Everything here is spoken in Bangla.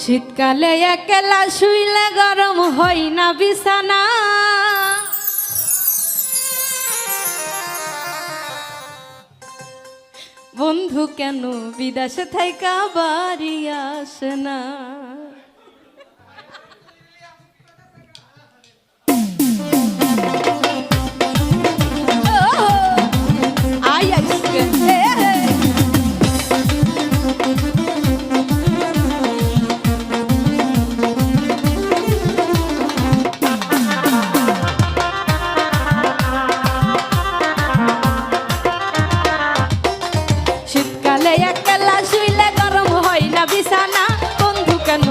শীতকালে একলা শুইলে গরম হয় না বিছানা, বন্ধু কেন বিদেশে থাইকা বাড়ি আসে না। শীতকালে একলা শুইলে গরম হয় না বিছানা, বন্ধু কেন